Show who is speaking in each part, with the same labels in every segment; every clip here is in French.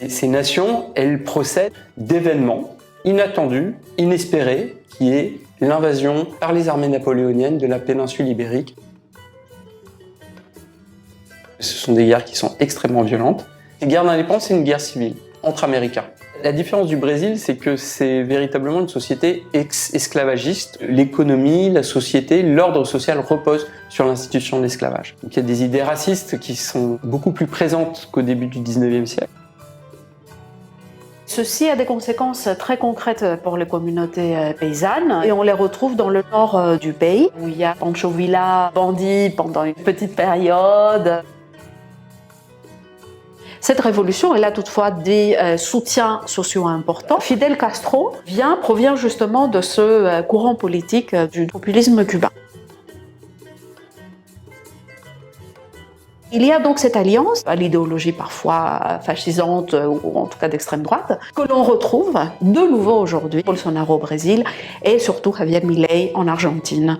Speaker 1: Et ces nations, elles procèdent d'événements inattendus, inespérés, qui est l'invasion par les armées napoléoniennes de la péninsule ibérique. Ce sont des guerres qui sont extrêmement violentes. Ces guerres d'indépendance, c'est une guerre civile entre Américains. La différence du Brésil, c'est que c'est véritablement une société esclavagiste. L'économie, la société, l'ordre social repose sur l'institution de l'esclavage. Donc il y a des idées racistes qui sont beaucoup plus présentes qu'au début du 19e siècle.
Speaker 2: Ceci a des conséquences très concrètes pour les communautés paysannes et on les retrouve dans le nord du pays où il y a Pancho Villa, bandit pendant une petite période. Cette révolution, elle a toutefois des soutiens sociaux importants. Fidel Castro provient justement de ce courant politique du populisme cubain. Il y a donc cette alliance, à l'idéologie parfois fascisante ou en tout cas d'extrême droite, que l'on retrouve de nouveau aujourd'hui, Bolsonaro au Brésil et surtout Javier Milei en Argentine.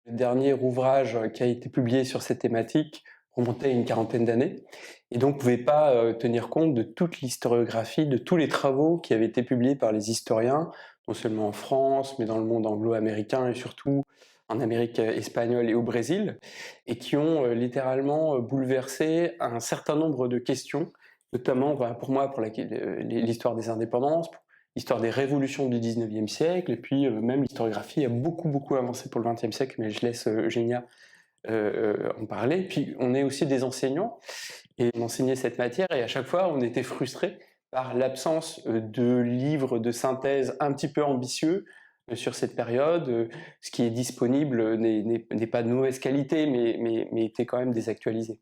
Speaker 1: Le dernier ouvrage qui a été publié sur cette thématique remontait à une quarantaine d'années, et donc ne pouvait pas tenir compte de toute l'historiographie, de tous les travaux qui avaient été publiés par les historiens, non seulement en France, mais dans le monde anglo-américain et surtout en Amérique espagnole et au Brésil, et qui ont littéralement bouleversé un certain nombre de questions, notamment pour moi pour l'histoire des indépendances, l'histoire des révolutions du 19e siècle, et puis même l'historiographie a beaucoup avancé pour le 20e siècle, mais je laisse Eugénia en parler. Puis on est aussi des enseignants, et on enseignait cette matière, et à chaque fois on était frustrés par l'absence de livres de synthèse un petit peu ambitieux sur cette période. Ce qui est disponible n'est pas de mauvaise qualité, mais était quand même désactualisé.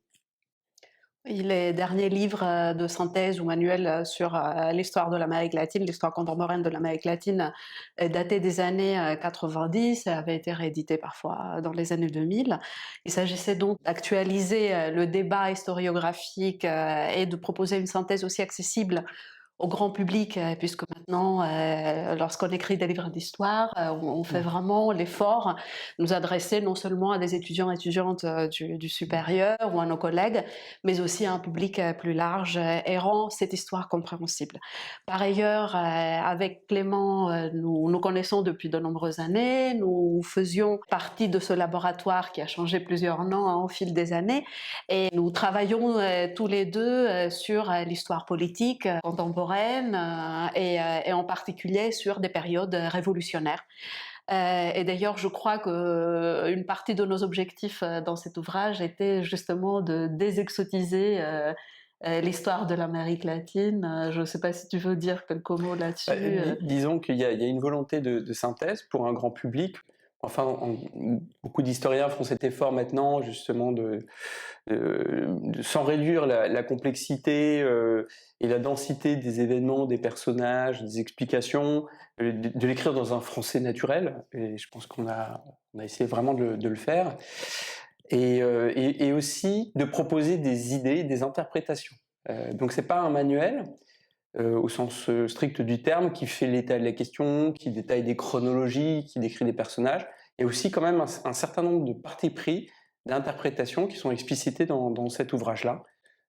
Speaker 2: Les derniers livres de synthèse ou manuels sur l'histoire de l'Amérique latine, l'histoire contemporaine de l'Amérique latine, datés des années 90, avaient été réédités parfois dans les années 2000. Il s'agissait donc d'actualiser le débat historiographique et de proposer une synthèse aussi accessible au grand public, puisque maintenant, lorsqu'on écrit des livres d'histoire, on fait vraiment l'effort de nous adresser non seulement à des étudiants et étudiantes du supérieur ou à nos collègues, mais aussi à un public plus large et rend cette histoire compréhensible. Par ailleurs, avec Clément, nous nous connaissons depuis de nombreuses années, nous faisions partie de ce laboratoire qui a changé plusieurs noms au fil des années, et nous travaillons tous les deux sur l'histoire politique contemporaine et en particulier sur des périodes révolutionnaires. Et d'ailleurs, je crois qu'une partie de nos objectifs dans cet ouvrage était justement de désexotiser l'histoire de l'Amérique latine. Je ne sais pas si tu veux dire quelques mots là-dessus.
Speaker 1: Disons qu'il y a une volonté de synthèse pour un grand public. Enfin, beaucoup d'historiens font cet effort maintenant, justement, sans réduire la complexité et la densité des événements, des personnages, des explications, de l'écrire dans un français naturel. Et je pense qu'on a essayé vraiment de le faire. Et aussi de proposer des idées, des interprétations. Donc c'est pas un manuel, au sens strict du terme, qui fait l'état de la question, qui détaille des chronologies, qui décrit des personnages, et aussi quand même un certain nombre de partis pris, d'interprétations qui sont explicités dans cet ouvrage-là.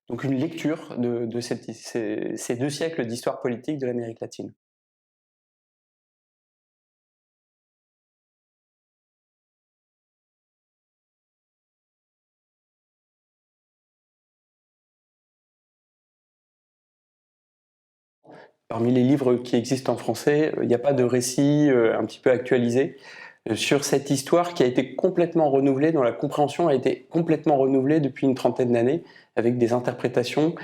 Speaker 1: Donc une lecture de ces 2 siècles d'histoire politique de l'Amérique latine. Parmi les livres qui existent en français, il n'y a pas de récit un petit peu actualisé. sur cette histoire qui a été complètement renouvelée, dont la compréhension a été complètement renouvelée depuis une trentaine d'années, avec des interprétations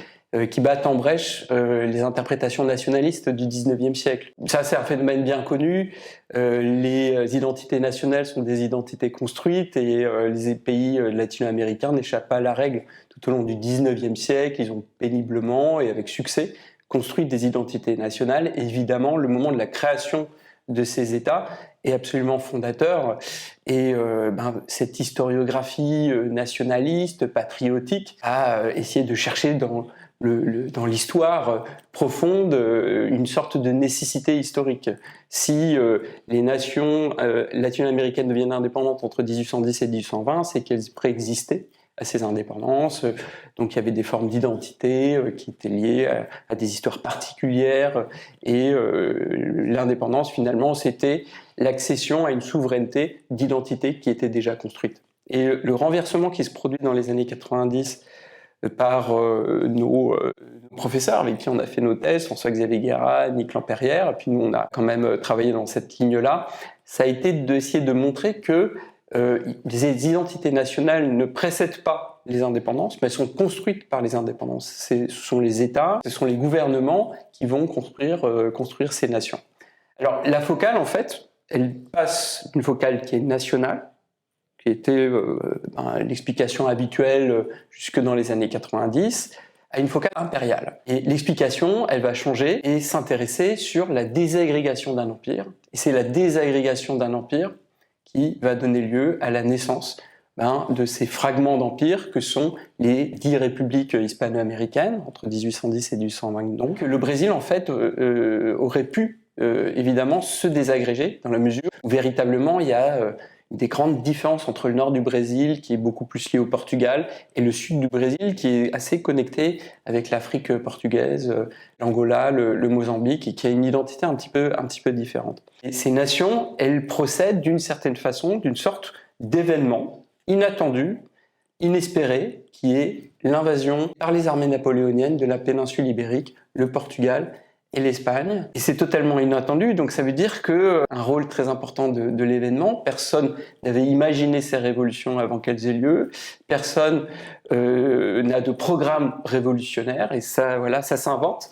Speaker 1: qui battent en brèche les interprétations nationalistes du 19e siècle. Ça, c'est un phénomène bien connu. Les identités nationales sont des identités construites et les pays latino-américains n'échappent pas à la règle. Tout au long du 19e siècle, ils ont péniblement et avec succès construit des identités nationales. Et évidemment, le moment de la création de ces États est absolument fondateur. Et cette historiographie nationaliste, patriotique, a essayé de chercher dans l'histoire profonde une sorte de nécessité historique. Si les nations latino-américaines deviennent indépendantes entre 1810 et 1820, c'est qu'elles préexistaient à ces indépendances. Donc il y avait des formes d'identité qui étaient liées à des histoires particulières et l'indépendance finalement c'était l'accession à une souveraineté d'identité qui était déjà construite. Et le renversement qui se produit dans les années 90 par nos professeurs avec qui on a fait nos thèses, François-Xavier Guérin, Nick Lampérière, et puis nous on a quand même travaillé dans cette ligne-là, ça a été d'essayer de montrer que les identités nationales ne précèdent pas les indépendances, mais elles sont construites par les indépendances. Ce sont les États, ce sont les gouvernements qui vont construire ces nations. Alors la focale, en fait, elle passe d'une focale qui est nationale, qui était l'explication habituelle jusque dans les années 90, à une focale impériale. Et l'explication, elle va changer et s'intéresser sur la désagrégation d'un empire. Et c'est la désagrégation d'un empire qui va donner lieu à la naissance de ces fragments d'empire que sont les 10 républiques hispano-américaines, entre 1810 et 1820. Donc le Brésil, en fait, aurait pu évidemment se désagréger dans la mesure où véritablement il y a des grandes différences entre le nord du Brésil, qui est beaucoup plus lié au Portugal, et le sud du Brésil, qui est assez connecté avec l'Afrique portugaise, l'Angola, le Mozambique, et qui a une identité un petit peu différente. Et ces nations, elles procèdent d'une certaine façon, d'une sorte d'événement inattendu, inespéré, qui est l'invasion par les armées napoléoniennes de la péninsule ibérique, le Portugal et l'Espagne. Et c'est totalement inattendu, donc ça veut dire qu'un rôle très important de l'événement, personne n'avait imaginé ces révolutions avant qu'elles aient lieu, personne n'a de programme révolutionnaire, et ça, voilà, ça s'invente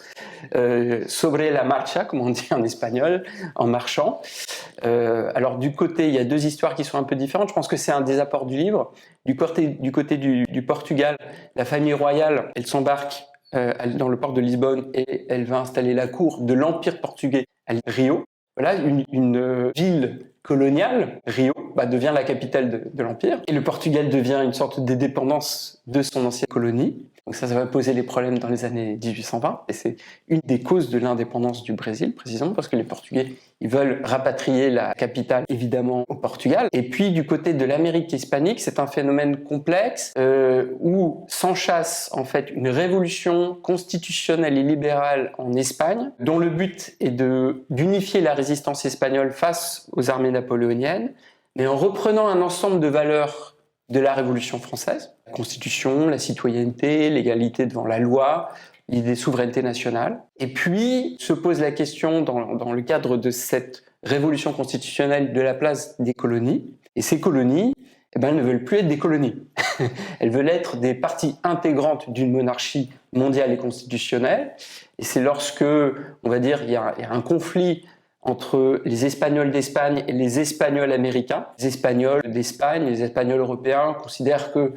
Speaker 1: sobre la marcha, comme on dit en espagnol, en marchant. Alors du côté, il y a deux histoires qui sont un peu différentes, je pense que c'est un des apports du livre. Du côté du Portugal, la famille royale, elle s'embarque dans le port de Lisbonne et elle va installer la cour de l'Empire portugais à Rio. Voilà, une ville coloniale, Rio, devient la capitale de l'Empire. Et le Portugal devient une sorte de dépendance de son ancienne colonie. Donc ça va poser les problèmes dans les années 1820. Et c'est une des causes de l'indépendance du Brésil, précisément, parce que les Portugais, ils veulent rapatrier la capitale, évidemment, au Portugal. Et puis, du côté de l'Amérique hispanique, c'est un phénomène complexe où s'enchasse, en fait, une révolution constitutionnelle et libérale en Espagne, dont le but est d'unifier la résistance espagnole face aux armées napoléoniennes, mais en reprenant un ensemble de valeurs de la Révolution française, la Constitution, la citoyenneté, l'égalité devant la loi, l'idée de souveraineté nationale. Et puis se pose la question, dans le cadre de cette révolution constitutionnelle, de la place des colonies. Et ces colonies, elles ne veulent plus être des colonies. Elles veulent être des parties intégrantes d'une monarchie mondiale et constitutionnelle. Et c'est lorsque, on va dire, il y a un conflit entre les Espagnols d'Espagne et les Espagnols américains. Les Espagnols d'Espagne, les Espagnols européens considèrent que,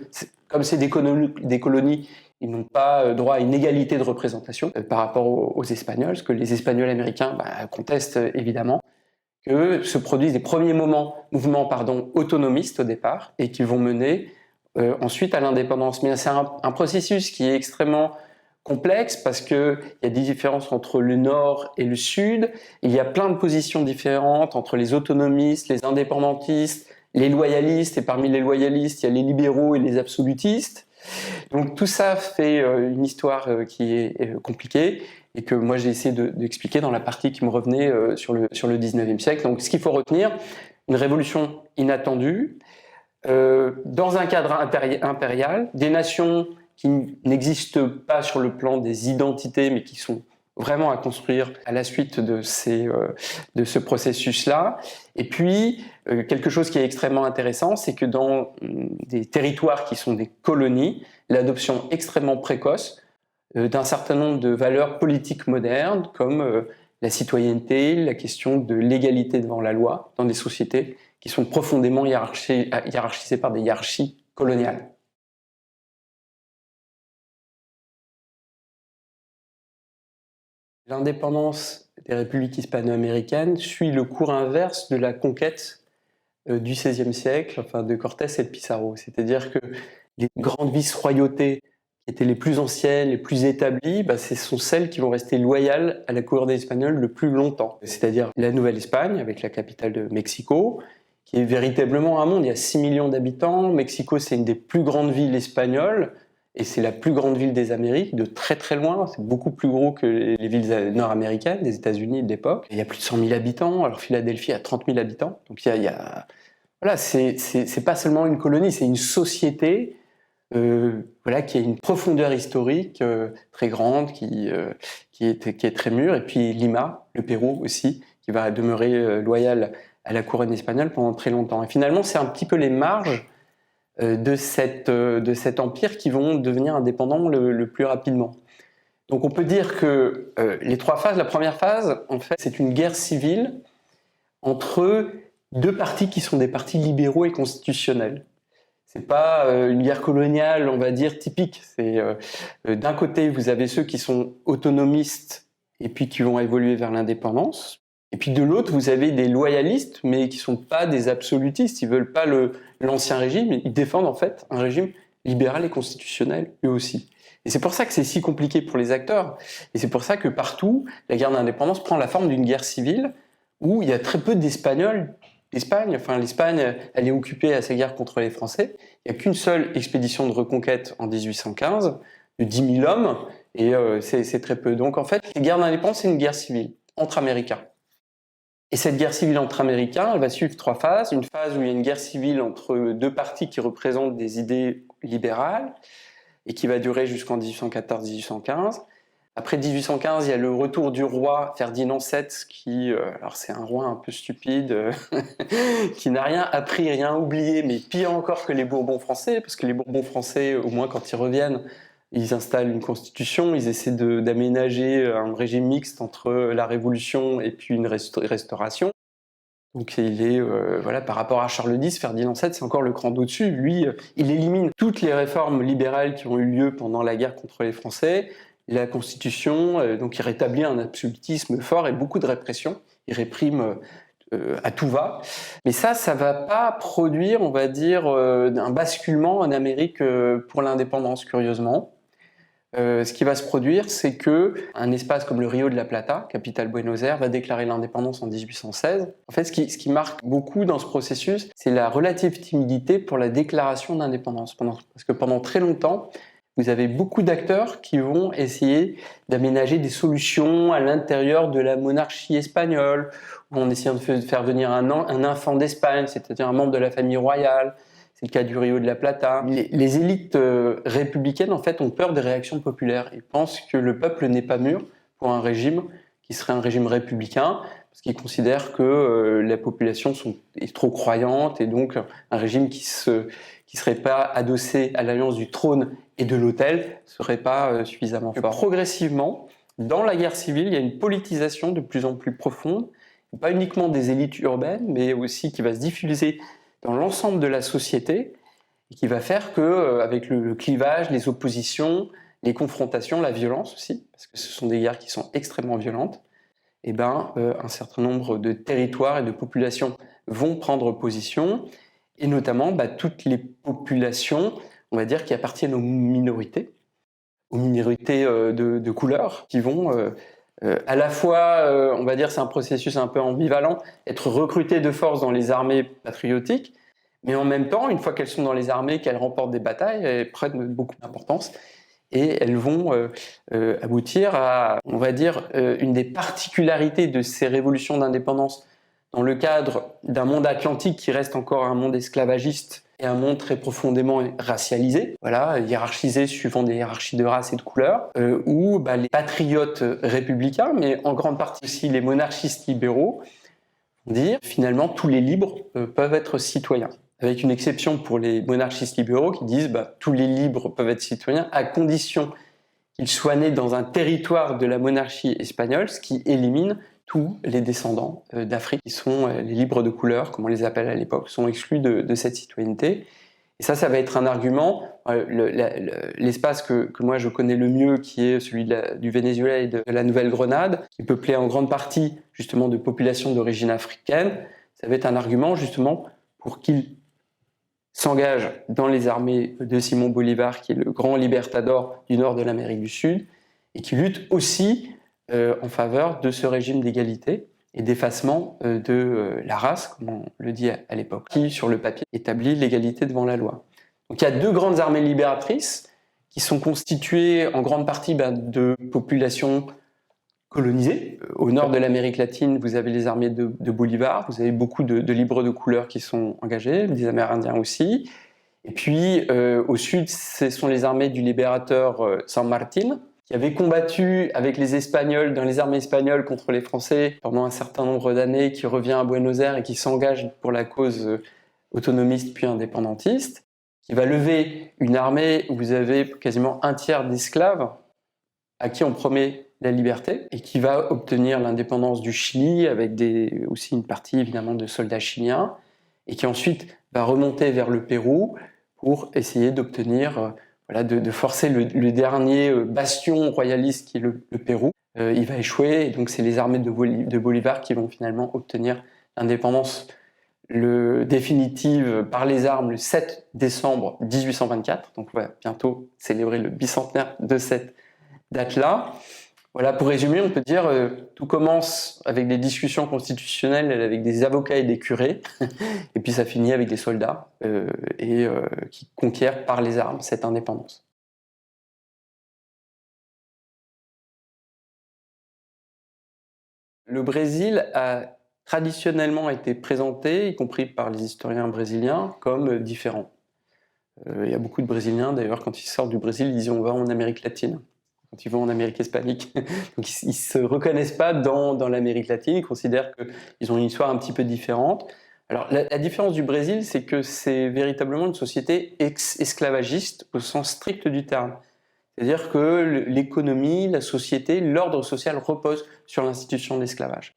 Speaker 1: comme c'est des colonies, ils n'ont pas droit à une égalité de représentation par rapport aux Espagnols, parce que les Espagnols américains contestent évidemment, que se produisent des premiers mouvements autonomistes au départ, et qui vont mener ensuite à l'indépendance. Mais c'est un processus qui est extrêmement complexe parce qu'il y a des différences entre le nord et le sud, il y a plein de positions différentes entre les autonomistes, les indépendantistes, les loyalistes, et parmi les loyalistes, il y a les libéraux et les absolutistes. Donc tout ça fait une histoire qui est compliquée et que moi j'ai essayé d'expliquer dans la partie qui me revenait sur le 19e siècle. Donc ce qu'il faut retenir, une révolution inattendue, dans un cadre impérial, des nations qui n'existent pas sur le plan des identités, mais qui sont vraiment à construire à la suite de ce processus-là. Et puis, quelque chose qui est extrêmement intéressant, c'est que dans des territoires qui sont des colonies, l'adoption extrêmement précoce d'un certain nombre de valeurs politiques modernes, comme la citoyenneté, la question de l'égalité devant la loi, dans des sociétés qui sont profondément hiérarchisées par des hiérarchies coloniales. L'indépendance des républiques hispano-américaines suit le cours inverse de la conquête du XVIe siècle, enfin de Cortés et de Pizarro. C'est-à-dire que les grandes vice-royautés qui étaient les plus anciennes, les plus établies, ce sont celles qui vont rester loyales à la couronne espagnole le plus longtemps. C'est-à-dire la Nouvelle-Espagne, avec la capitale de Mexico, qui est véritablement un monde. Il y a 6 millions d'habitants. Mexico, c'est une des plus grandes villes espagnoles. Et c'est la plus grande ville des Amériques, de très très loin. C'est beaucoup plus gros que les villes nord-américaines, des États-Unis de l'époque. Il y a plus de 100 000 habitants. Alors Philadelphie a 30 000 habitants. Donc voilà, c'est pas seulement une colonie, c'est une société voilà, qui a une profondeur historique très grande, qui est très mûre. Et puis Lima, le Pérou aussi, qui va demeurer loyal à la couronne espagnole pendant très longtemps. Et finalement, c'est un petit peu les marges de cet empire qui vont devenir indépendants le plus rapidement. Donc on peut dire que les trois phases, la première phase, en fait, c'est une guerre civile entre deux partis qui sont des partis libéraux et constitutionnels. C'est pas une guerre coloniale, on va dire, typique. C'est d'un côté, vous avez ceux qui sont autonomistes et puis qui vont évoluer vers l'indépendance. Et puis de l'autre, vous avez des loyalistes, mais qui sont pas des absolutistes. Ils veulent pas l'ancien régime, ils défendent en fait un régime libéral et constitutionnel, eux aussi. Et c'est pour ça que c'est si compliqué pour les acteurs. Et c'est pour ça que partout, la guerre d'indépendance prend la forme d'une guerre civile où il y a très peu d'Espagnols. L'Espagne, elle est occupée à sa guerre contre les Français. Il n'y a qu'une seule expédition de reconquête en 1815, de 10 000 hommes, et c'est très peu. Donc en fait, la guerre d'indépendance, c'est une guerre civile entre Américains. Et cette guerre civile entre Américains, elle va suivre trois phases. Une phase où il y a une guerre civile entre deux partis qui représentent des idées libérales et qui va durer jusqu'en 1814-1815. Après 1815, il y a le retour du roi Ferdinand VII qui, alors c'est un roi un peu stupide, qui n'a rien appris, rien oublié, mais pire encore que les Bourbons français, parce que les Bourbons français, au moins quand ils reviennent, ils installent une constitution, ils essaient d'aménager un régime mixte entre la Révolution et puis une restauration. Donc il est, voilà, par rapport à Charles X, Ferdinand VII, c'est encore le cran d'au-dessus. Lui, il élimine toutes les réformes libérales qui ont eu lieu pendant la guerre contre les Français. La Constitution, donc il rétablit un absolutisme fort et beaucoup de répression. Il réprime à tout va. Mais ça va pas produire, on va dire, un basculement en Amérique pour l'indépendance, curieusement. Ce qui va se produire, c'est que un espace comme le Rio de la Plata, capitale Buenos Aires, va déclarer l'indépendance en 1816. En fait, ce qui marque beaucoup dans ce processus, c'est la relative timidité pour la déclaration d'indépendance. Parce que pendant très longtemps, vous avez beaucoup d'acteurs qui vont essayer d'aménager des solutions à l'intérieur de la monarchie espagnole, ou en essayant de faire venir un enfant d'Espagne, c'est-à-dire un membre de la famille royale. C'est le cas du Rio de la Plata. Les élites républicaines, en fait, ont peur des réactions populaires. Ils pensent que le peuple n'est pas mûr pour un régime qui serait un régime républicain, parce qu'ils considèrent que la population est trop croyante, et donc un régime qui serait pas adossé à l'alliance du trône et de l'autel serait pas suffisamment fort. Progressivement, dans la guerre civile, il y a une politisation de plus en plus profonde, pas uniquement des élites urbaines, mais aussi qui va se diffuser dans l'ensemble de la société, et qui va faire que, avec le clivage, les oppositions, les confrontations, la violence aussi, parce que ce sont des guerres qui sont extrêmement violentes, et un certain nombre de territoires et de populations vont prendre position, et notamment toutes les populations, on va dire, qui appartiennent aux minorités de couleur, qui vont à la fois, on va dire, c'est un processus un peu ambivalent, être recrutées de force dans les armées patriotiques, mais en même temps, une fois qu'elles sont dans les armées, qu'elles remportent des batailles, elles prennent beaucoup d'importance et elles vont aboutir à, on va dire, une des particularités de ces révolutions d'indépendance dans le cadre d'un monde atlantique qui reste encore un monde esclavagiste et un monde très profondément racialisé, voilà, hiérarchisé suivant des hiérarchies de race et de couleur, où les patriotes républicains, mais en grande partie aussi les monarchistes libéraux, vont dire finalement tous les libres peuvent être citoyens. Avec une exception pour les monarchistes libéraux qui disent tous les libres peuvent être citoyens à condition qu'ils soient nés dans un territoire de la monarchie espagnole, ce qui élimine tous les descendants d'Afrique qui sont les libres de couleur, comme on les appelle à l'époque, sont exclus de cette citoyenneté. Et ça va être un argument. L'espace que moi je connais le mieux, qui est celui du Venezuela et de la Nouvelle-Grenade, qui est peuplé en grande partie justement de populations d'origine africaine, ça va être un argument justement pour qu'ils s'engage dans les armées de Simón Bolívar, qui est le grand libertador du nord de l'Amérique du Sud, et qui lutte aussi en faveur de ce régime d'égalité et d'effacement de la race, comme on le dit à l'époque, qui, sur le papier, établit l'égalité devant la loi. Donc il y a deux grandes armées libératrices qui sont constituées en grande partie de populations colonisées. Au nord de l'Amérique latine, vous avez les armées de Bolivar, vous avez beaucoup de libres de couleur qui sont engagés, des Amérindiens aussi. Et puis au sud, ce sont les armées du libérateur San Martín, qui avait combattu avec les Espagnols dans les armées espagnoles contre les Français pendant un certain nombre d'années, qui revient à Buenos Aires et qui s'engage pour la cause autonomiste puis indépendantiste, qui va lever une armée où vous avez quasiment un tiers d'esclaves à qui on promet la liberté, et qui va obtenir l'indépendance du Chili avec aussi une partie évidemment de soldats chiliens, et qui ensuite va remonter vers le Pérou pour essayer d'obtenir, de forcer le dernier bastion royaliste qui est le Pérou. Il va échouer, et donc c'est les armées de Bolivar qui vont finalement obtenir l'indépendance définitive par les armes le 7 décembre 1824, donc on va bientôt célébrer le bicentenaire de cette date-là. Voilà, pour résumer, on peut dire tout commence avec des discussions constitutionnelles avec des avocats et des curés, et puis ça finit avec des soldats qui conquièrent par les armes cette indépendance. Le Brésil a traditionnellement été présenté, y compris par les historiens brésiliens, comme différent. Il y a beaucoup de Brésiliens, d'ailleurs, quand ils sortent du Brésil, ils disent on va en Amérique latine. Quand ils vont en Amérique hispanique. Donc ils ne se reconnaissent pas dans l'Amérique latine, ils considèrent qu'ils ont une histoire un petit peu différente. Alors la différence du Brésil, c'est que c'est véritablement une société esclavagiste au sens strict du terme. C'est-à-dire que l'économie, la société, l'ordre social repose sur l'institution de l'esclavage.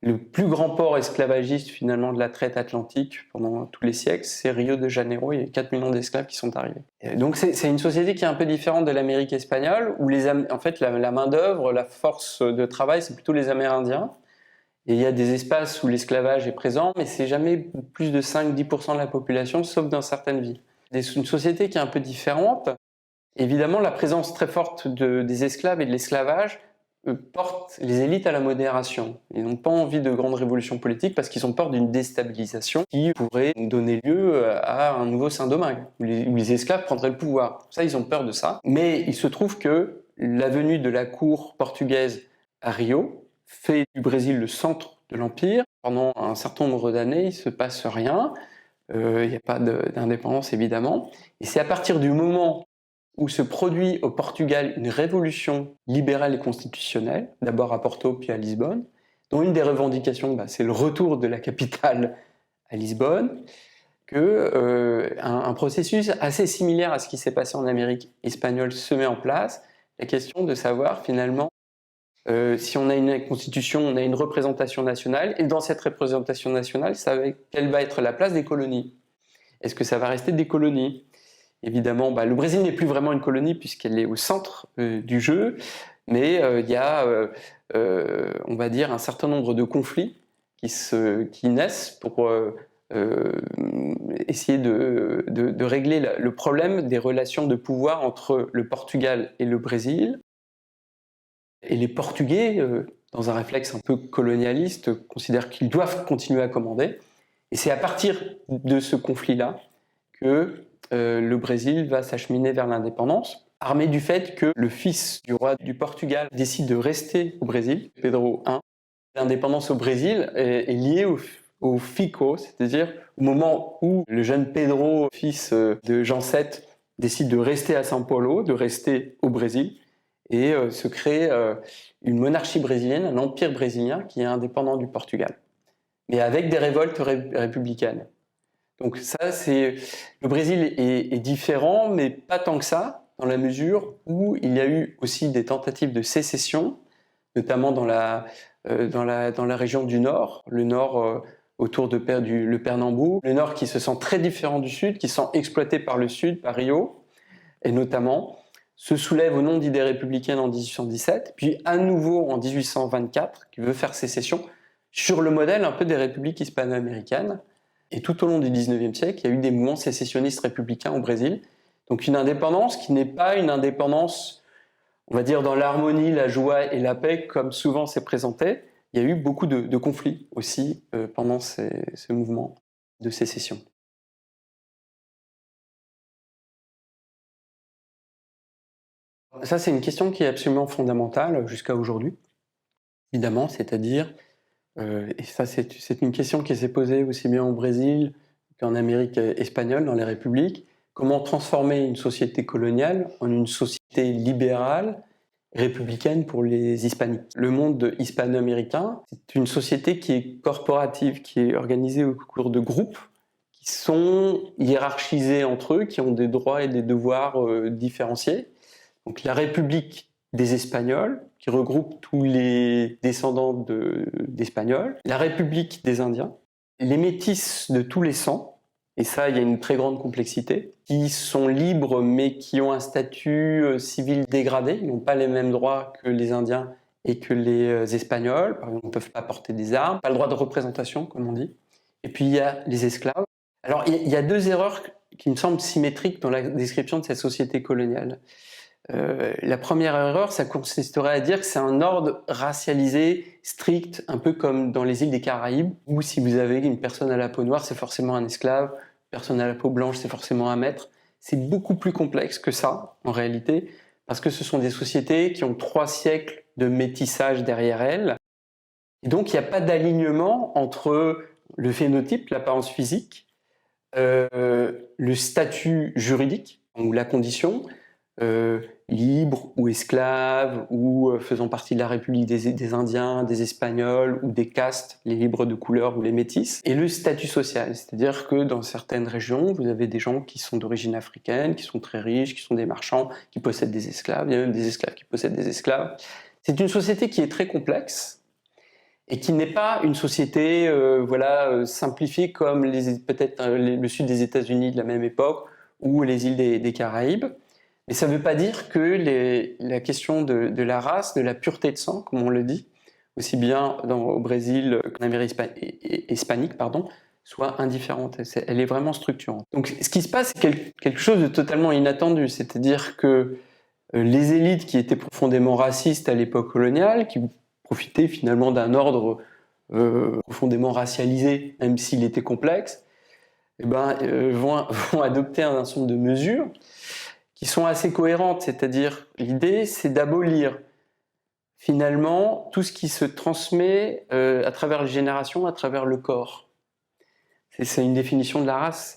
Speaker 1: Le plus grand port esclavagiste finalement de la traite atlantique pendant tous les siècles, c'est Rio de Janeiro. Il y a 4 millions d'esclaves qui sont arrivés. Et donc c'est une société qui est un peu différente de l'Amérique espagnole, où en fait la main-d'œuvre, la force de travail, c'est plutôt les Amérindiens. Et il y a des espaces où l'esclavage est présent, mais c'est jamais plus de 5-10% de la population, sauf dans certaines villes. C'est une société qui est un peu différente. Évidemment, la présence très forte des esclaves et de l'esclavage portent les élites à la modération. Ils n'ont pas envie de grandes révolutions politiques parce qu'ils ont peur d'une déstabilisation qui pourrait donner lieu à un nouveau Saint-Domingue, où les esclaves prendraient le pouvoir. Ça, ils ont peur de ça. Mais il se trouve que la venue de la cour portugaise à Rio fait du Brésil le centre de l'Empire. Pendant un certain nombre d'années, il ne se passe rien. Il n'y a pas d'indépendance, évidemment. Et c'est à partir du moment où se produit au Portugal une révolution libérale et constitutionnelle, d'abord à Porto puis à Lisbonne, dont une des revendications, c'est le retour de la capitale à Lisbonne, un processus assez similaire à ce qui s'est passé en Amérique espagnole se met en place. La question de savoir finalement si on a une constitution, on a une représentation nationale, et dans cette représentation nationale, quelle va être la place des colonies? Est-ce que ça va rester des colonies? Évidemment, le Brésil n'est plus vraiment une colonie puisqu'elle est au centre du jeu, mais il y a, on va dire, un certain nombre de conflits qui naissent pour essayer de régler le problème des relations de pouvoir entre le Portugal et le Brésil. Et les Portugais, dans un réflexe un peu colonialiste, considèrent qu'ils doivent continuer à commander. Et c'est à partir de ce conflit-là que le Brésil va s'acheminer vers l'indépendance, armé du fait que le fils du roi du Portugal décide de rester au Brésil, Pedro I. L'indépendance au Brésil est liée au fico, c'est-à-dire au moment où le jeune Pedro, fils de Jean VII, décide de rester à São Paulo, de rester au Brésil, et se crée une monarchie brésilienne, un empire brésilien qui est indépendant du Portugal, mais avec des révoltes républicaines. Donc ça, le Brésil est différent, mais pas tant que ça, dans la mesure où il y a eu aussi des tentatives de sécession, notamment dans la région du Nord, le Nord autour de le Pernambouc, le Nord qui se sent très différent du Sud, qui se sent exploité par le Sud, par Rio, et notamment se soulève au nom d'idées républicaines en 1817, puis à nouveau en 1824, qui veut faire sécession, sur le modèle un peu des républiques hispano-américaines. Et tout au long du 19e siècle, il y a eu des mouvements sécessionnistes républicains au Brésil. Donc une indépendance qui n'est pas une indépendance, on va dire, dans l'harmonie, la joie et la paix, comme souvent c'est présenté. Il y a eu beaucoup de conflits aussi pendant ces mouvements de sécession. Ça, c'est une question qui est absolument fondamentale jusqu'à aujourd'hui, évidemment, c'est-à-dire, et ça c'est une question qui s'est posée aussi bien au Brésil qu'en Amérique espagnole, dans les républiques, comment transformer une société coloniale en une société libérale, républicaine pour les hispaniques. Le monde hispano-américain, c'est une société qui est corporative, qui est organisée au cours de groupes, qui sont hiérarchisés entre eux, qui ont des droits et des devoirs différenciés. Donc la République des Espagnols, qui regroupe tous les descendants d'Espagnols, la République des Indiens, les métis de tous les sangs, et ça, il y a une très grande complexité, qui sont libres mais qui ont un statut civil dégradé, ils n'ont pas les mêmes droits que les Indiens et que les Espagnols, par exemple, ils ne peuvent pas porter des armes, pas le droit de représentation, comme on dit. Et puis il y a les esclaves. Alors il y a deux erreurs qui me semblent symétriques dans la description de cette société coloniale. La première erreur, ça consisterait à dire que c'est un ordre racialisé, strict, un peu comme dans les îles des Caraïbes, où si vous avez une personne à la peau noire, c'est forcément un esclave, une personne à la peau blanche, c'est forcément un maître. C'est beaucoup plus complexe que ça, en réalité, parce que ce sont des sociétés qui ont 3 siècles de métissage derrière elles. Et donc, il n'y a pas d'alignement entre le phénotype, l'apparence physique, le statut juridique, ou la condition, libre ou esclave ou faisant partie de la République des Indiens, des Espagnols ou des castes, les libres de couleur ou les métis, et le statut social, c'est-à-dire que dans certaines régions, vous avez des gens qui sont d'origine africaine, qui sont très riches, qui sont des marchands, qui possèdent des esclaves, il y a même des esclaves qui possèdent des esclaves. C'est une société qui est très complexe et qui n'est pas une société simplifiée comme peut-être le sud des États-Unis de la même époque ou les îles des Caraïbes. Mais ça ne veut pas dire que la question de la race, de la pureté de sang, comme on le dit, aussi bien au Brésil qu'en Amérique hispanique, soit indifférente. Elle est vraiment structurante. Donc ce qui se passe, c'est quelque chose de totalement inattendu. C'est-à-dire que les élites qui étaient profondément racistes à l'époque coloniale, qui profitaient finalement d'un ordre profondément racialisé, même s'il était complexe, vont adopter un ensemble de mesures qui sont assez cohérentes, c'est-à-dire l'idée c'est d'abolir finalement tout ce qui se transmet à travers les générations, à travers le corps. C'est une définition de la race,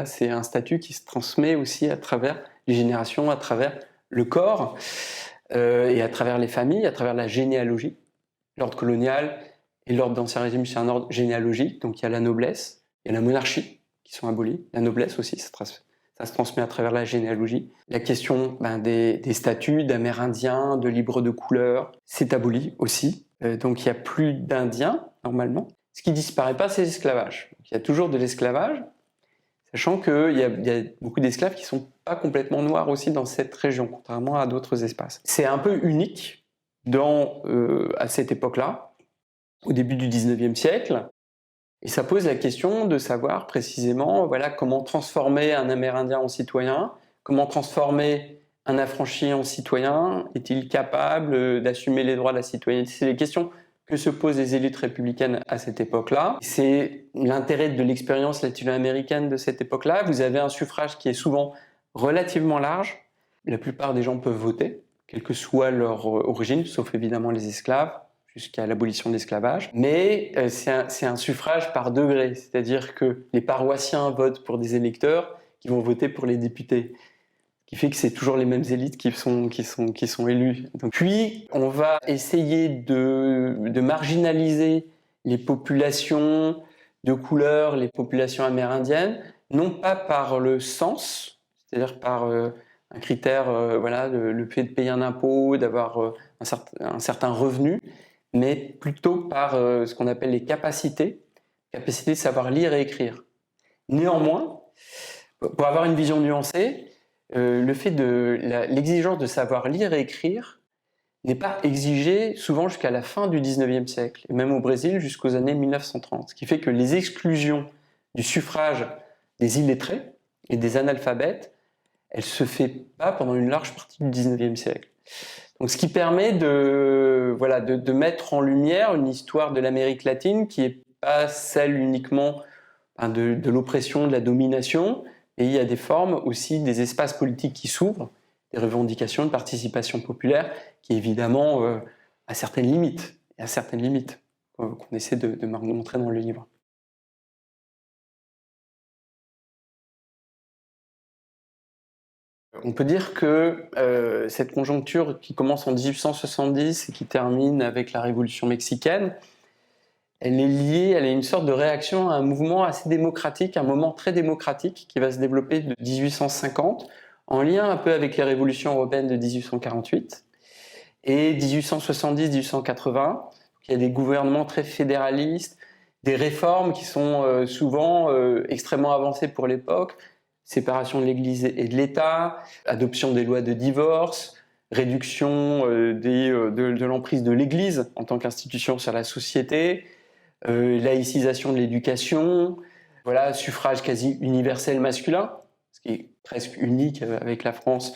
Speaker 1: c'est un statut qui se transmet aussi à travers les générations, à travers le corps et à travers les familles, à travers la généalogie. L'ordre colonial et l'ordre d'Ancien Régime, c'est un ordre généalogique, donc il y a la noblesse, il y a la monarchie qui sont abolies, la noblesse aussi, ça se transmet à travers la généalogie. La question des statuts d'Amérindiens, de libres de couleur, c'est aboli aussi. Donc il n'y a plus d'Indiens, normalement. Ce qui ne disparaît pas, c'est l'esclavage. Il y a toujours de l'esclavage, sachant qu'il y a beaucoup d'esclaves qui ne sont pas complètement noirs aussi dans cette région, contrairement à d'autres espaces. C'est un peu unique à cette époque-là, au début du 19e siècle. Et ça pose la question de savoir précisément comment transformer un Amérindien en citoyen, comment transformer un affranchi en citoyen, est-il capable d'assumer les droits de la citoyenneté? C'est les questions que se posent les élites républicaines à cette époque-là. C'est l'intérêt de l'expérience latino-américaine de cette époque-là. Vous avez un suffrage qui est souvent relativement large. La plupart des gens peuvent voter, quelle que soit leur origine, sauf évidemment les esclaves, jusqu'à l'abolition de l'esclavage. Mais c'est un suffrage par degré, c'est-à-dire que les paroissiens votent pour des électeurs qui vont voter pour les députés, ce qui fait que c'est toujours les mêmes élites qui sont élues. Donc, puis, on va essayer de marginaliser les populations de couleur, les populations amérindiennes, non pas par le sens, c'est-à-dire par un critère, voilà, le fait de payer un impôt, d'avoir un certain revenu, mais plutôt par ce qu'on appelle les capacités de savoir lire et écrire. Néanmoins, pour avoir une vision nuancée, le fait l'exigence de savoir lire et écrire n'est pas exigée souvent jusqu'à la fin du 19e siècle, et même au Brésil jusqu'aux années 1930, ce qui fait que les exclusions du suffrage des illettrés et des analphabètes, elle ne se fait pas pendant une large partie du 19e siècle. Donc, ce qui permet de mettre en lumière une histoire de l'Amérique latine qui n'est pas celle uniquement de l'oppression, de la domination, et il y a des formes aussi, des espaces politiques qui s'ouvrent, des revendications de participation populaire qui évidemment a certaines limites, qu'on essaie de montrer dans le livre. On peut dire que cette conjoncture qui commence en 1870 et qui termine avec la Révolution mexicaine, elle est une sorte de réaction à un mouvement assez démocratique, un moment très démocratique qui va se développer de 1850, en lien un peu avec les révolutions européennes de 1848 et 1870-1880. Il y a des gouvernements très fédéralistes, des réformes qui sont souvent extrêmement avancées pour l'époque, séparation de l'Église et de l'État, adoption des lois de divorce, réduction de l'emprise de l'Église en tant qu'institution sur la société, laïcisation de l'éducation, voilà, suffrage quasi universel masculin, ce qui est presque unique avec la France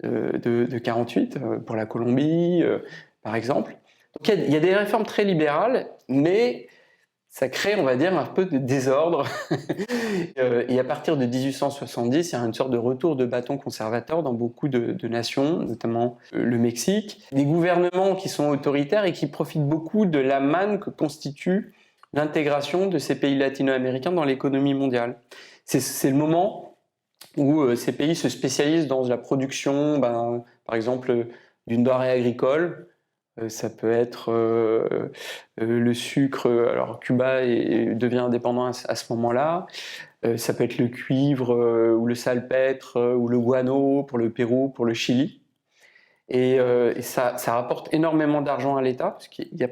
Speaker 1: de 48, pour la Colombie, par exemple. Donc il y a des réformes très libérales, mais ça crée, on va dire, un peu de désordre. Et à partir de 1870, il y a une sorte de retour de bâton conservateur dans beaucoup de nations, notamment le Mexique. Des gouvernements qui sont autoritaires et qui profitent beaucoup de la manne que constitue l'intégration de ces pays latino-américains dans l'économie mondiale. C'est le moment où ces pays se spécialisent dans la production, par exemple, d'une denrée agricole. Ça peut être le sucre, alors Cuba devient indépendant à ce moment-là. Ça peut être le cuivre ou le salpêtre ou le guano pour le Pérou, pour le Chili. Et ça rapporte énormément d'argent à l'État, parce qu'il y a,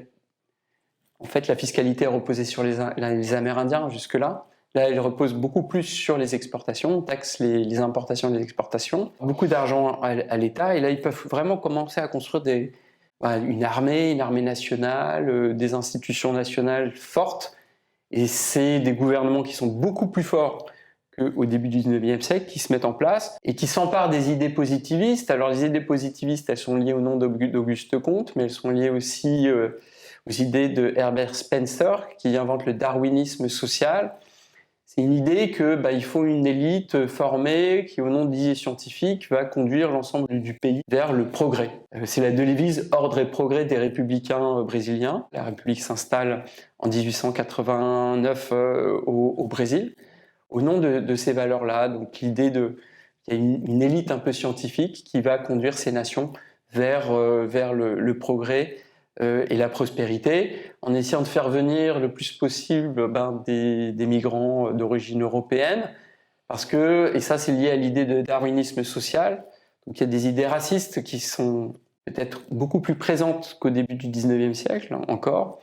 Speaker 1: en fait, la fiscalité est reposée sur les Amérindiens jusque-là. Là, elle repose beaucoup plus sur les exportations, on taxe les importations et les exportations. Beaucoup d'argent à l'État, et là, ils peuvent vraiment commencer à construire une armée nationale, des institutions nationales fortes, et c'est des gouvernements qui sont beaucoup plus forts qu'au début du 19e siècle qui se mettent en place et qui s'emparent des idées positivistes. Alors les idées positivistes, elles sont liées au nom d'Auguste Comte, mais elles sont liées aussi aux idées de Herbert Spencer qui invente le darwinisme social. C'est une idée qu'il faut une élite formée qui, au nom d'idées scientifiques, va conduire l'ensemble du pays vers le progrès. C'est la devise ordre et progrès des républicains brésiliens. La République s'installe en 1889 au Brésil, au nom de ces valeurs-là. Donc l'idée qu'il y a une élite un peu scientifique qui va conduire ces nations vers le progrès et la prospérité, en essayant de faire venir le plus possible des migrants d'origine européenne, parce que, et ça c'est lié à l'idée de darwinisme social, donc il y a des idées racistes qui sont peut-être beaucoup plus présentes qu'au début du 19e siècle, encore,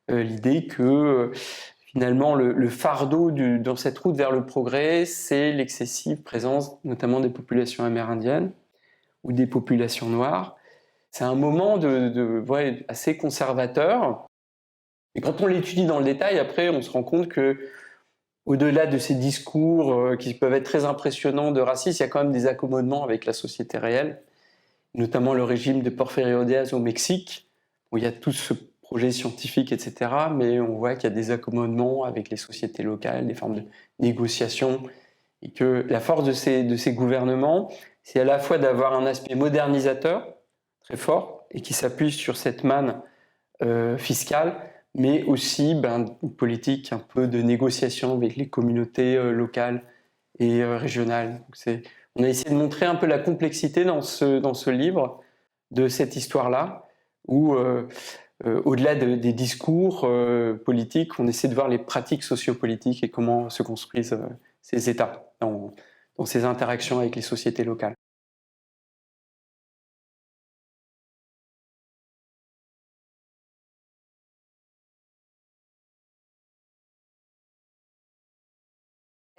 Speaker 1: l'idée que finalement le fardeau dans cette route vers le progrès, c'est l'excessive présence notamment des populations amérindiennes ou des populations noires. C'est un moment assez conservateur. Et quand on l'étudie dans le détail, après, on se rend compte que, au-delà de ces discours qui peuvent être très impressionnants de racisme, il y a quand même des accommodements avec la société réelle, notamment le régime de Porfirio Díaz au Mexique, où il y a tout ce projet scientifique, etc. Mais on voit qu'il y a des accommodements avec les sociétés locales, des formes de négociation, et que la force de ces gouvernements, c'est à la fois d'avoir un aspect modernisateur, très fort, et qui s'appuie sur cette manne fiscale, mais aussi une politique un peu de négociation avec les communautés locales et régionales. On a essayé de montrer un peu la complexité dans ce livre, de cette histoire-là, où au-delà des discours politiques, on essaie de voir les pratiques sociopolitiques et comment se construisent ces États dans ces interactions avec les sociétés locales.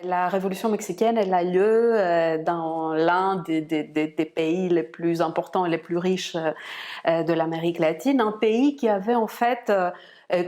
Speaker 2: La révolution mexicaine, elle a lieu dans l'un des pays les plus importants et les plus riches de l'Amérique latine, un pays qui avait en fait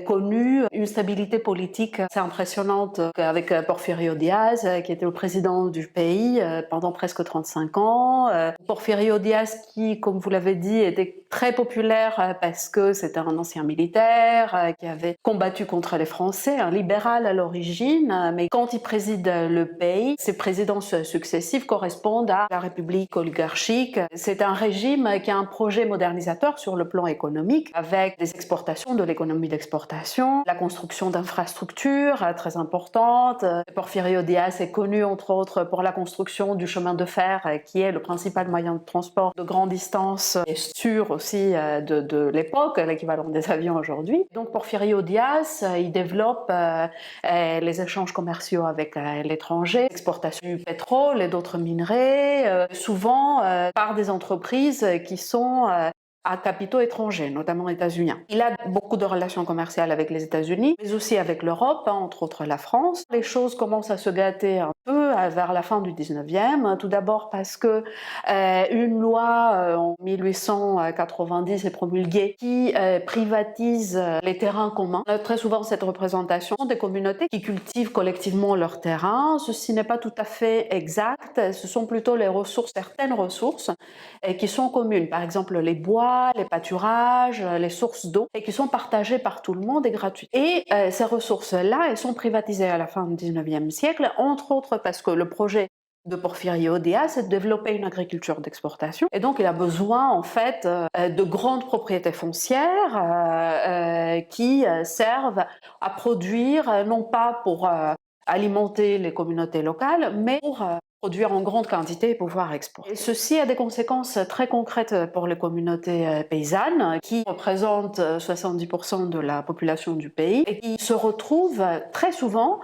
Speaker 2: connu une stabilité politique assez impressionnante avec Porfirio Díaz, qui était le président du pays pendant presque 35 ans. Porfirio Díaz qui, comme vous l'avez dit, était très populaire parce que c'était un ancien militaire qui avait combattu contre les Français, un libéral à l'origine, mais quand il préside le pays, ses présidences successives correspondent à la République oligarchique. C'est un régime qui a un projet modernisateur sur le plan économique, avec des exportations, de l'économie d'exportation, la construction d'infrastructures très importantes. Porfirio Díaz est connu entre autres pour la construction du chemin de fer, qui est le principal moyen de transport de grande distance et sûr aussi de l'époque, l'équivalent des avions aujourd'hui. Donc Porfirio Díaz, il développe les échanges commerciaux avec l'étranger, l'exportation du pétrole et d'autres minerais, souvent par des entreprises qui sont à capitaux étrangers, notamment états-uniens. Il a beaucoup de relations commerciales avec les États-Unis, mais aussi avec l'Europe, entre autres la France. Les choses commencent à se gâter un peu vers la fin du 19e, tout d'abord parce que une loi en 1890 est promulguée qui privatise les terrains communs. On a très souvent cette représentation des communautés qui cultivent collectivement leurs terrains. Ceci n'est pas tout à fait exact, ce sont plutôt les ressources, certaines ressources qui sont communes, par exemple les bois, les pâturages, les sources d'eau, et qui sont partagées par tout le monde et gratuites. Et ces ressources-là, elles sont privatisées à la fin du 19e siècle, entre autres parce que le projet de Porfirio Díaz, c'est de développer une agriculture d'exportation. Et donc, il a besoin, en fait, de grandes propriétés foncières qui servent à produire, non pas pour alimenter les communautés locales, mais pour produire en grande quantité et pouvoir exporter. Et ceci a des conséquences très concrètes pour les communautés paysannes qui représentent 70% de la population du pays et qui se retrouvent très souvent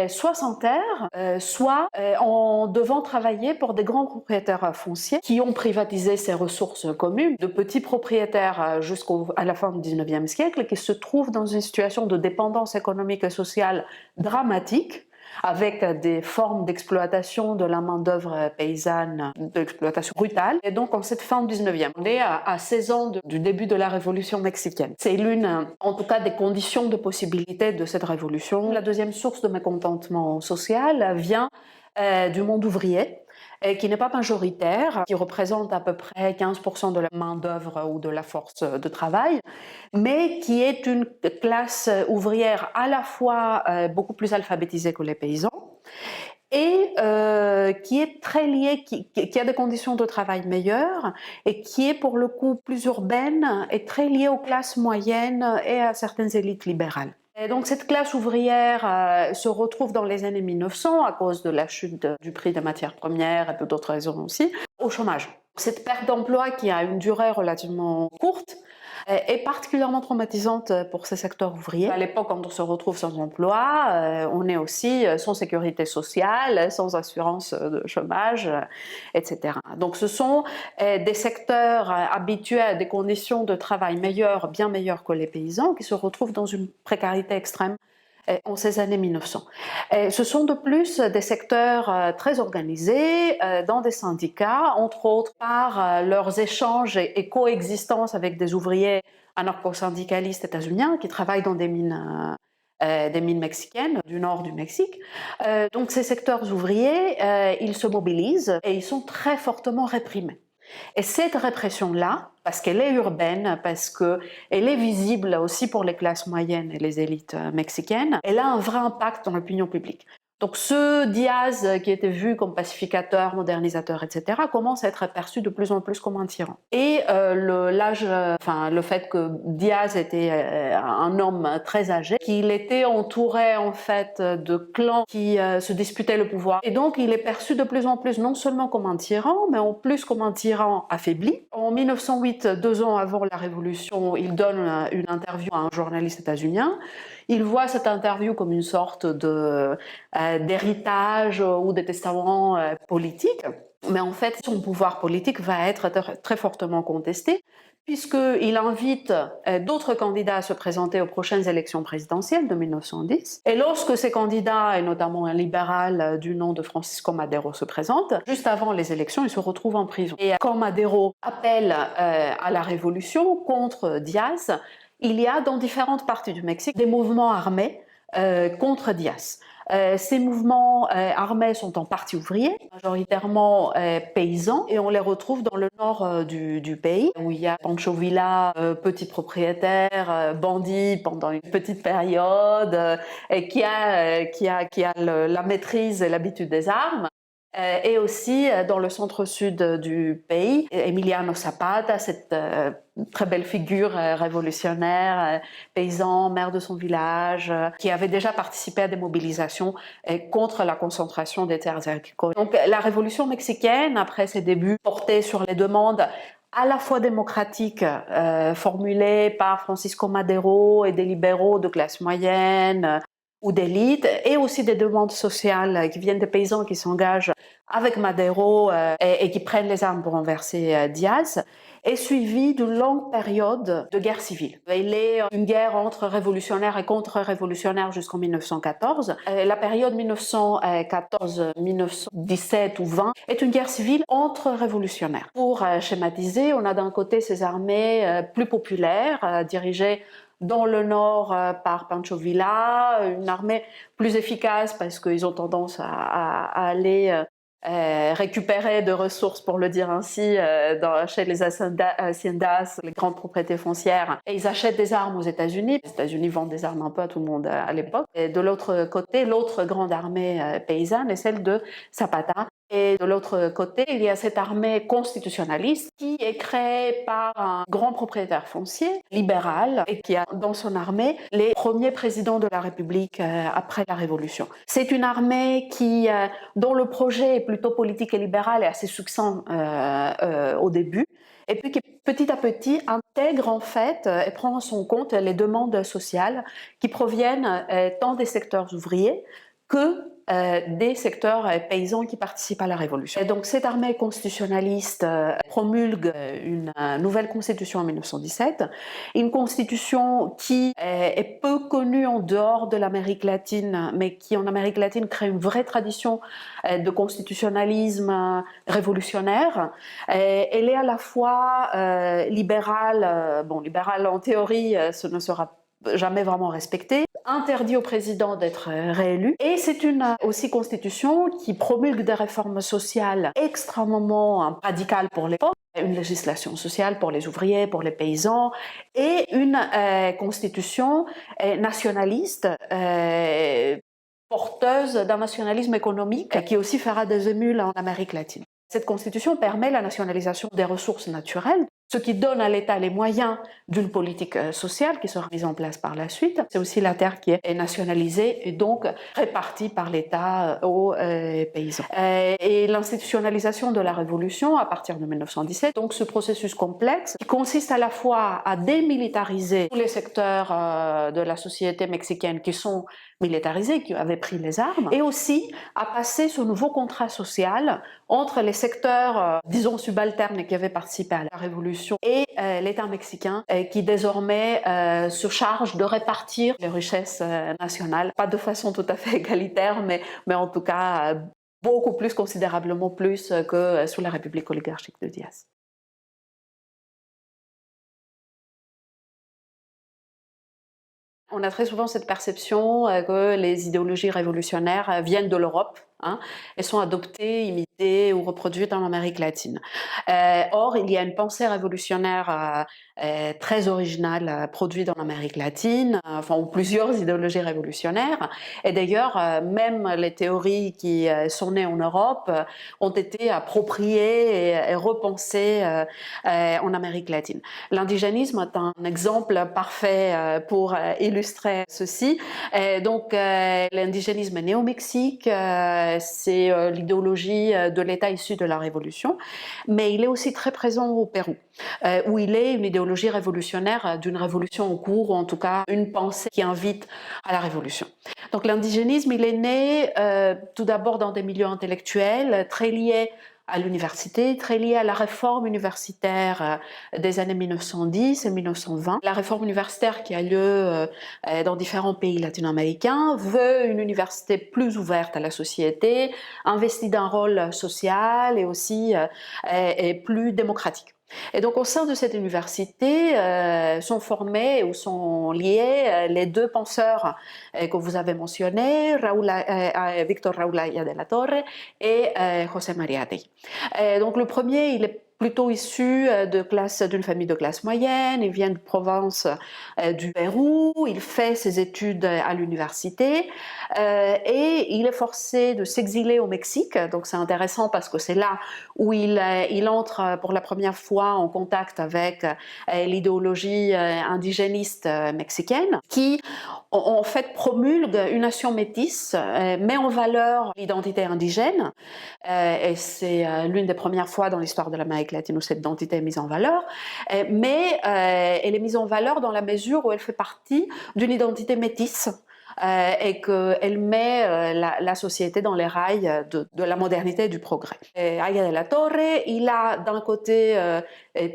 Speaker 2: soit sans terre, soit en devant travailler pour des grands propriétaires fonciers qui ont privatisé ces ressources communes, de petits propriétaires jusqu'à la fin du 19e siècle qui se trouvent dans une situation de dépendance économique et sociale dramatique, avec des formes d'exploitation de la main-d'œuvre paysanne, d'exploitation brutale. Et donc, en cette fin du 19e, on est à 16 ans du début de la Révolution mexicaine. C'est l'une, en tout cas, des conditions de possibilité de cette révolution. La deuxième source de mécontentement social vient du monde ouvrier, qui n'est pas majoritaire, qui représente à peu près 15% de la main-d'œuvre ou de la force de travail, mais qui est une classe ouvrière à la fois beaucoup plus alphabétisée que les paysans et qui est très liée, qui a des conditions de travail meilleures et qui est pour le coup plus urbaine et très liée aux classes moyennes et à certaines élites libérales. Et donc cette classe ouvrière se retrouve dans les années 1900 à cause de la chute du prix des matières premières et d'autres raisons aussi, au chômage. Cette perte d'emploi qui a une durée relativement courte est particulièrement traumatisante pour ces secteurs ouvriers. À l'époque, quand on se retrouve sans emploi, on est aussi sans sécurité sociale, sans assurance de chômage, etc. Donc ce sont des secteurs habitués à des conditions de travail meilleures, bien meilleures que les paysans, qui se retrouvent dans une précarité extrême en ces années 1900. Ce sont de plus des secteurs très organisés dans des syndicats, entre autres par leurs échanges et coexistence avec des ouvriers anarcho-syndicalistes états-uniens qui travaillent dans des mines mexicaines du nord du Mexique. Donc ces secteurs ouvriers, ils se mobilisent et ils sont très fortement réprimés. Et cette répression-là, parce qu'elle est urbaine, parce qu'elle est visible aussi pour les classes moyennes et les élites mexicaines, elle a un vrai impact dans l'opinion publique. Donc ce Diaz, qui était vu comme pacificateur, modernisateur, etc., commence à être perçu de plus en plus comme un tyran. Et le fait que Diaz était un homme très âgé, qu'il était entouré en fait de clans qui se disputaient le pouvoir. Et donc il est perçu de plus en plus non seulement comme un tyran, mais en plus comme un tyran affaibli. En 1908, 2 ans avant la Révolution, il donne une interview à un journaliste états-unien. Il voit cette interview comme une sorte d'héritage ou de testament politique. Mais en fait, son pouvoir politique va être très fortement contesté, puisqu'il invite d'autres candidats à se présenter aux prochaines élections présidentielles de 1910. Et lorsque ces candidats, et notamment un libéral du nom de Francisco Madero, se présentent, juste avant les élections, il se retrouve en prison. Et quand Madero appelle à la révolution contre Diaz, il y a dans différentes parties du Mexique des mouvements armés contre Diaz. Ces mouvements armés sont en partie ouvriers, majoritairement paysans, et on les retrouve dans le nord du pays, où il y a Pancho Villa, petit propriétaire, bandit pendant une petite période, et qui a la maîtrise et l'habitude des armes. Et aussi dans le centre-sud du pays, Emiliano Zapata, cette très belle figure révolutionnaire, paysan, maire de son village, qui avait déjà participé à des mobilisations contre la concentration des terres agricoles. Donc la révolution mexicaine, après ses débuts, portait sur les demandes à la fois démocratiques formulées par Francisco Madero et des libéraux de classe moyenne, ou d'élite, et aussi des demandes sociales qui viennent des paysans qui s'engagent avec Madero et qui prennent les armes pour renverser Diaz, est suivie d'une longue période de guerre civile. Il est une guerre entre révolutionnaires et contre-révolutionnaires jusqu'en 1914. La période 1914-1917 ou 20 est une guerre civile entre révolutionnaires. Pour schématiser, on a d'un côté ces armées plus populaires, dirigées dans le nord par Pancho Villa, une armée plus efficace parce qu'ils ont tendance à aller récupérer de ressources, pour le dire ainsi, chez les haciendas, les grandes propriétés foncières, et ils achètent des armes aux États-Unis. Les États-Unis vendent des armes un peu à tout le monde à l'époque. Et de l'autre côté, l'autre grande armée paysanne est celle de Zapata. Et de l'autre côté, il y a cette armée constitutionnaliste qui est créée par un grand propriétaire foncier libéral et qui a dans son armée les premiers présidents de la République après la Révolution. C'est une armée dont le projet est plutôt politique et libéral et assez succinct au début, et puis qui petit à petit intègre en fait et prend en son compte les demandes sociales qui proviennent tant des secteurs ouvriers que des secteurs paysans qui participent à la Révolution. Et donc cette armée constitutionnaliste promulgue une nouvelle constitution en 1917, une constitution qui est peu connue en dehors de l'Amérique latine, mais qui en Amérique latine crée une vraie tradition de constitutionnalisme révolutionnaire. Elle est à la fois libérale, libérale en théorie, ce ne sera jamais vraiment respecté, interdit au président d'être réélu, et c'est une aussi constitution qui promulgue des réformes sociales extrêmement radicales pour l'époque, une législation sociale pour les ouvriers, pour les paysans, et une constitution nationaliste porteuse d'un nationalisme économique qui aussi fera des émules en Amérique latine. Cette constitution permet la nationalisation des ressources naturelles, ce qui donne à l'État les moyens d'une politique sociale qui sera mise en place par la suite. C'est aussi la terre qui est nationalisée et donc répartie par l'État aux paysans. Et l'institutionnalisation de la Révolution à partir de 1917, donc ce processus complexe qui consiste à la fois à démilitariser tous les secteurs de la société mexicaine qui sont militarisés, qui avaient pris les armes, et aussi à passer ce nouveau contrat social entre les secteurs, disons, subalternes qui avaient participé à la Révolution et l'État mexicain qui désormais se charge de répartir les richesses nationales, pas de façon tout à fait égalitaire, mais en tout cas beaucoup plus, considérablement plus que sous la République oligarchique de Diaz. On a très souvent cette perception que les idéologies révolutionnaires viennent de l'Europe, hein, et sont adoptées, imitées ou reproduites en Amérique latine. Or, il y a une pensée révolutionnaire très originale produite en Amérique latine, enfin, ou plusieurs idéologies révolutionnaires. Et d'ailleurs, même les théories qui sont nées en Europe ont été appropriées et repensées en Amérique latine. L'indigénisme est un exemple parfait pour illustrer ceci. Donc, l'indigénisme est né au Mexique, c'est l'idéologie de l'État issu de la Révolution, mais il est aussi très présent au Pérou, où il est une idéologie révolutionnaire d'une révolution en cours, ou en tout cas une pensée qui invite à la révolution. Donc l'indigénisme, il est né tout d'abord dans des milieux intellectuels très liés à l'université, très lié à la réforme universitaire des années 1910 et 1920. La réforme universitaire qui a lieu dans différents pays latino-américains veut une université plus ouverte à la société, investie d'un rôle social et aussi et plus démocratique. Et donc au sein de cette université sont formés ou sont liés les deux penseurs que vous avez mentionnés, Victor Raúl Aya de la Torre et José Mariátegui. Donc le premier, il est plutôt issu d'une famille de classe moyenne, il vient de province du Pérou, il fait ses études à l'université et il est forcé de s'exiler au Mexique, donc c'est intéressant parce que c'est là où il entre pour la première fois en contact avec l'idéologie indigéniste mexicaine, qui en fait promulgue une nation métisse, met en valeur l'identité indigène, et c'est l'une des premières fois dans l'histoire de l'Amérique latine où cette identité est mise en valeur, mais elle est mise en valeur dans la mesure où elle fait partie d'une identité métisse. Et qu'elle met la société dans les rails de la modernité et du progrès. Aya de la Torre, il a d'un côté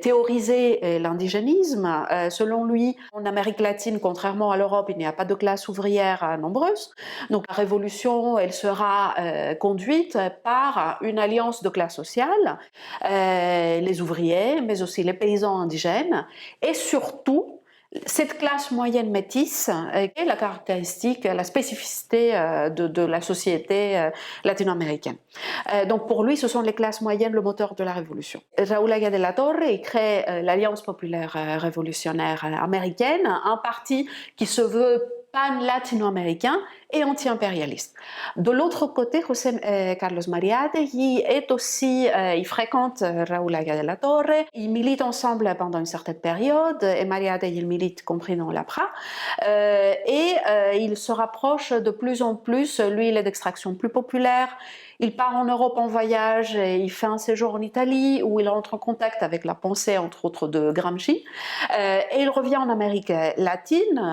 Speaker 2: théorisé l'indigénisme. Selon lui, en Amérique latine, contrairement à l'Europe, il n'y a pas de classe ouvrière nombreuse. Donc la révolution, elle sera conduite par une alliance de classes sociales, les ouvriers, mais aussi les paysans indigènes, et surtout cette classe moyenne métisse est la caractéristique, la spécificité de la société latino-américaine. Donc pour lui, ce sont les classes moyennes le moteur de la révolution. Raúl Aya de la Torre, il crée l'Alliance populaire révolutionnaire américaine, un parti qui se veut pan-latino-américain et anti-impérialiste. De l'autre côté, José Carlos Mariátegui est aussi, il fréquente Raúl Aya de la Torre, ils militent ensemble pendant une certaine période, et Mariátegui il milite compris dans l'APRA, et il se rapproche de plus en plus, lui il est d'extraction plus populaire, il part en Europe en voyage, et il fait un séjour en Italie où il entre en contact avec la pensée entre autres de Gramsci, et il revient en Amérique latine,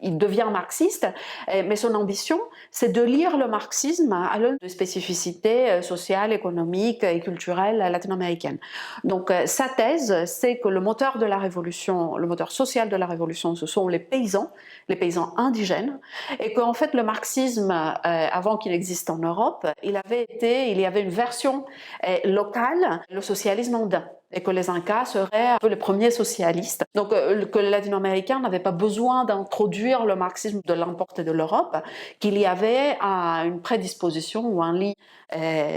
Speaker 2: il devient marxiste, mais son ambition, c'est de lire le marxisme à l'aune de spécificités sociales, économiques et culturelles latino-américaines. Donc sa thèse, c'est que le moteur de la révolution, le moteur social de la révolution, ce sont les paysans indigènes, et qu'en fait le marxisme, avant qu'il existe en Europe, il y avait une version locale, le socialisme andin, et que les Incas seraient un peu les premiers socialistes. Donc que les latino-américains n'avaient pas besoin d'introduire le marxisme de l'importer de l'Europe, qu'il y avait une prédisposition ou un lit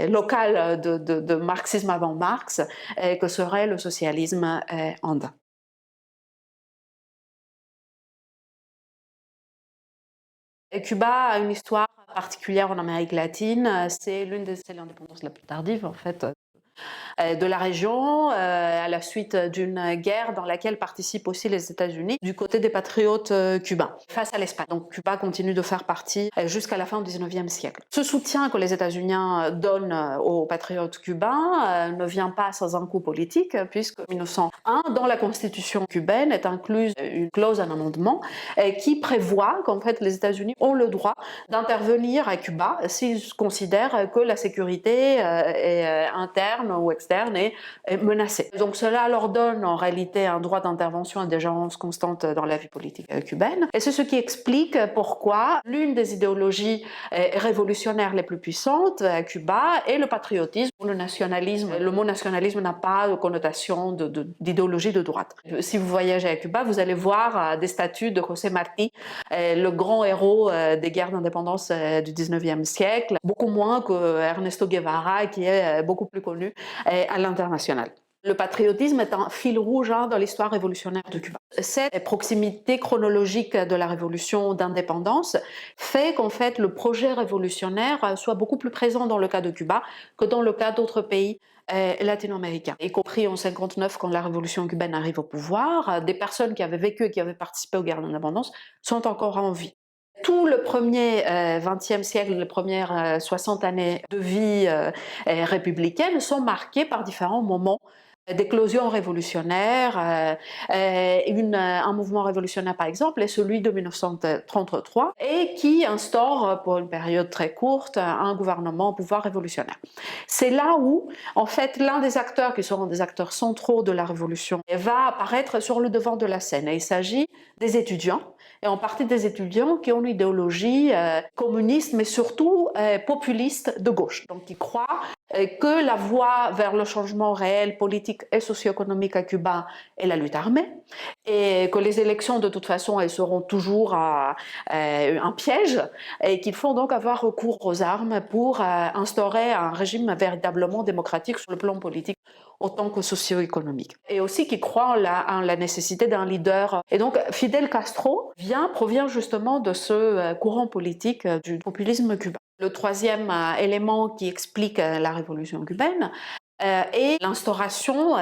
Speaker 2: local de marxisme avant Marx, que serait le socialisme andin. Et Cuba a une histoire particulière en Amérique latine, c'est l'indépendance la plus tardive en fait de la région, à la suite d'une guerre dans laquelle participent aussi les États-Unis du côté des patriotes cubains face à l'Espagne. Donc Cuba continue de faire partie jusqu'à la fin du XIXe siècle. Ce soutien que les États-Unis donnent aux patriotes cubains ne vient pas sans un coup politique, puisque en 1901, dans la constitution cubaine est incluse une clause, un amendement qui prévoit qu'en fait les États-Unis ont le droit d'intervenir à Cuba s'ils considèrent que la sécurité interne interne ou externe, est menacée. Donc cela leur donne en réalité un droit d'intervention et d'ingérence constante dans la vie politique cubaine. Et c'est ce qui explique pourquoi l'une des idéologies révolutionnaires les plus puissantes à Cuba est le patriotisme ou le nationalisme. Le mot nationalisme n'a pas de connotation d'idéologie de droite. Si vous voyagez à Cuba, vous allez voir des statues de José Martí, le grand héros des guerres d'indépendance du 19e siècle, beaucoup moins que Ernesto Guevara, qui est beaucoup plus connu à l'international. Le patriotisme est un fil rouge dans l'histoire révolutionnaire de Cuba. Cette proximité chronologique de la révolution d'indépendance fait qu'en fait le projet révolutionnaire soit beaucoup plus présent dans le cas de Cuba que dans le cas d'autres pays latino-américains, y compris en 1959 quand la révolution cubaine arrive au pouvoir. Des personnes qui avaient vécu et qui avaient participé aux guerres d'indépendance sont encore en vie. Tout le premier XXe siècle, les premières 60 années de vie républicaine sont marquées par différents moments d'éclosion révolutionnaire. Un mouvement révolutionnaire, par exemple, est celui de 1933 et qui instaure, pour une période très courte, un gouvernement au pouvoir révolutionnaire. C'est là où, en fait, l'un des acteurs qui seront des acteurs centraux de la révolution va apparaître sur le devant de la scène. Et il s'agit des étudiants, et en partie des étudiants qui ont une idéologie communiste, mais surtout populiste de gauche, donc qui croient que la voie vers le changement réel, politique et socio-économique à Cuba est la lutte armée, et que les élections, de toute façon, elles seront toujours un piège, et qu'il faut donc avoir recours aux armes pour instaurer un régime véritablement démocratique sur le plan politique autant que socio-économique. Et aussi qui croient en la nécessité d'un leader. Et donc Fidel Castro provient justement de ce courant politique du populisme cubain. Le troisième élément qui explique la révolution cubaine et l'instauration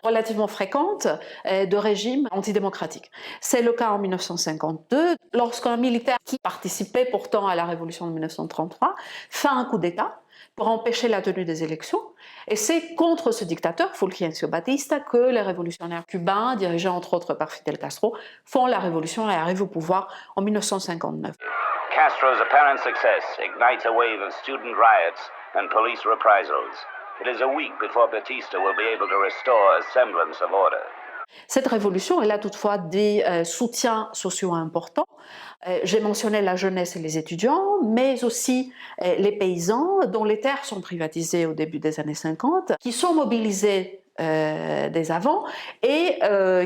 Speaker 2: relativement fréquente de régimes antidémocratiques. C'est le cas en 1952, lorsqu'un militaire qui participait pourtant à la révolution de 1933 fait un coup d'État pour empêcher la tenue des élections. Et c'est contre ce dictateur, Fulgencio Batista, que les révolutionnaires cubains, dirigés entre autres par Fidel Castro, font la révolution et arrivent au pouvoir en 1959.
Speaker 3: Castro's apparent success ignites a wave of student riots and police reprisals. It is a week before Batista will be able to restore a semblance of order.
Speaker 2: Cette révolution, elle a toutefois des soutiens sociaux importants. J'ai mentionné la jeunesse et les étudiants, mais aussi les paysans dont les terres sont privatisées au début des années 50, qui sont mobilisés dès avant et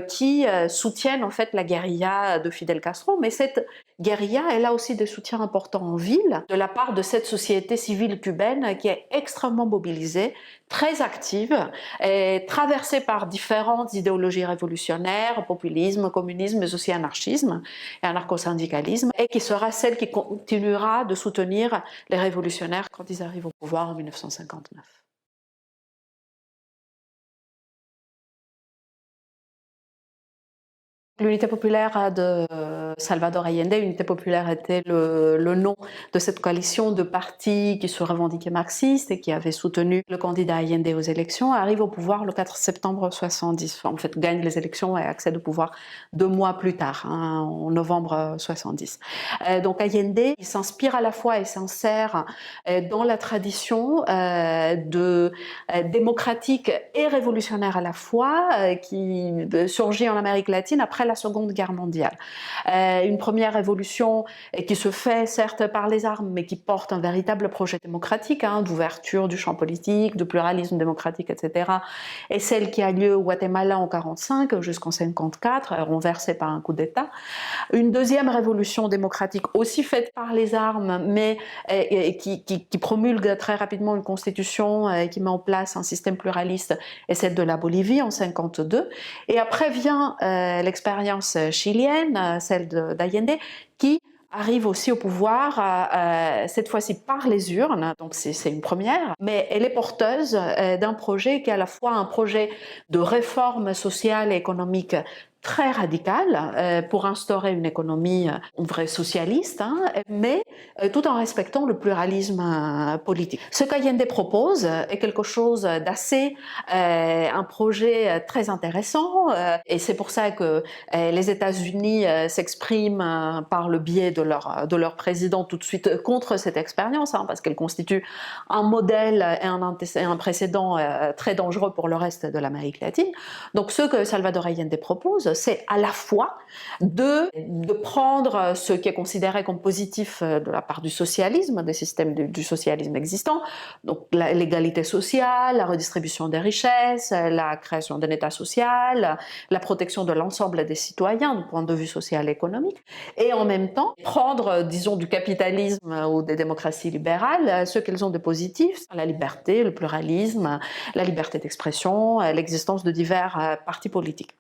Speaker 2: qui soutiennent en fait la guérilla de Fidel Castro. Mais cette guérilla, elle a aussi des soutiens importants en ville de la part de cette société civile cubaine qui est extrêmement mobilisée, très active, et traversée par différentes idéologies révolutionnaires, populisme, communisme, mais aussi anarchisme et anarcho-syndicalisme, et qui sera celle qui continuera de soutenir les révolutionnaires quand ils arrivent au pouvoir en 1959. L'unité populaire de Salvador Allende, l'unité populaire était le nom de cette coalition de partis qui se revendiquaient marxistes et qui avaient soutenu le candidat Allende aux élections, arrive au pouvoir le 4 septembre 70. En fait, gagne les élections et accède au pouvoir 2 mois plus tard, en novembre 70. Donc Allende, il s'inspire à la fois et s'insère dans la tradition démocratique et révolutionnaire à la fois qui surgit en Amérique latine après la Seconde Guerre mondiale. Une première révolution qui se fait certes par les armes, mais qui porte un véritable projet démocratique, d'ouverture du champ politique, de pluralisme démocratique, etc. Et celle qui a lieu au Guatemala en 1945 jusqu'en 1954, renversée par un coup d'État. Une deuxième révolution démocratique aussi faite par les armes, mais qui promulgue très rapidement une constitution qui met en place un système pluraliste, et celle de la Bolivie en 1952. Et après vient l'expérience chilienne, celle d'Allende, qui arrive aussi au pouvoir, cette fois-ci par les urnes, donc c'est une première, mais elle est porteuse d'un projet qui est à la fois un projet de réforme sociale et économique très radicale pour instaurer une économie vraie socialiste, hein, mais tout en respectant le pluralisme politique. Ce qu'Allende propose est quelque chose d'assez, un projet très intéressant, et c'est pour ça que les États-Unis s'expriment par le biais de leur président tout de suite contre cette expérience, hein, parce qu'elle constitue un modèle et un précédent très dangereux pour le reste de l'Amérique latine. Donc ce que Salvador Allende propose, c'est à la fois de prendre ce qui est considéré comme positif de la part du socialisme, des systèmes du socialisme existant, donc l'égalité sociale, la redistribution des richesses, la création d'un État social, la protection de l'ensemble des citoyens du point de vue social et économique, et en même temps prendre, disons, du capitalisme ou des démocraties libérales ce qu'elles ont de positif, la liberté, le pluralisme, la liberté d'expression, l'existence de divers partis politiques.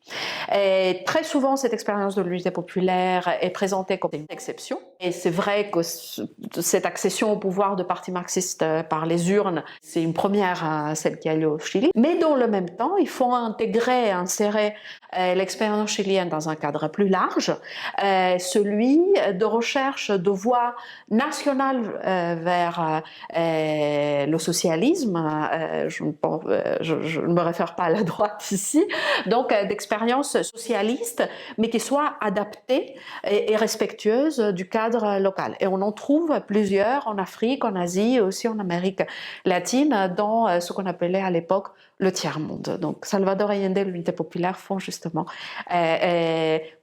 Speaker 2: Et très souvent, cette expérience de l'unité populaire est présentée comme une exception. Et c'est vrai que cette accession au pouvoir de partis marxistes par les urnes, c'est une première, celle qui a lieu au Chili. Mais dans le même temps, il faut insérer l'expérience chilienne dans un cadre plus large, celui de recherche de voies nationales vers le socialisme. Je ne me réfère pas à la droite ici, donc d'expériences socialistes, mais qui soient adaptées et respectueuses du cadre local. Et on en trouve plusieurs en Afrique, en Asie et aussi en Amérique latine, dans ce qu'on appelait à l'époque le tiers-monde. Donc Salvador Allende et l'unité populaire font justement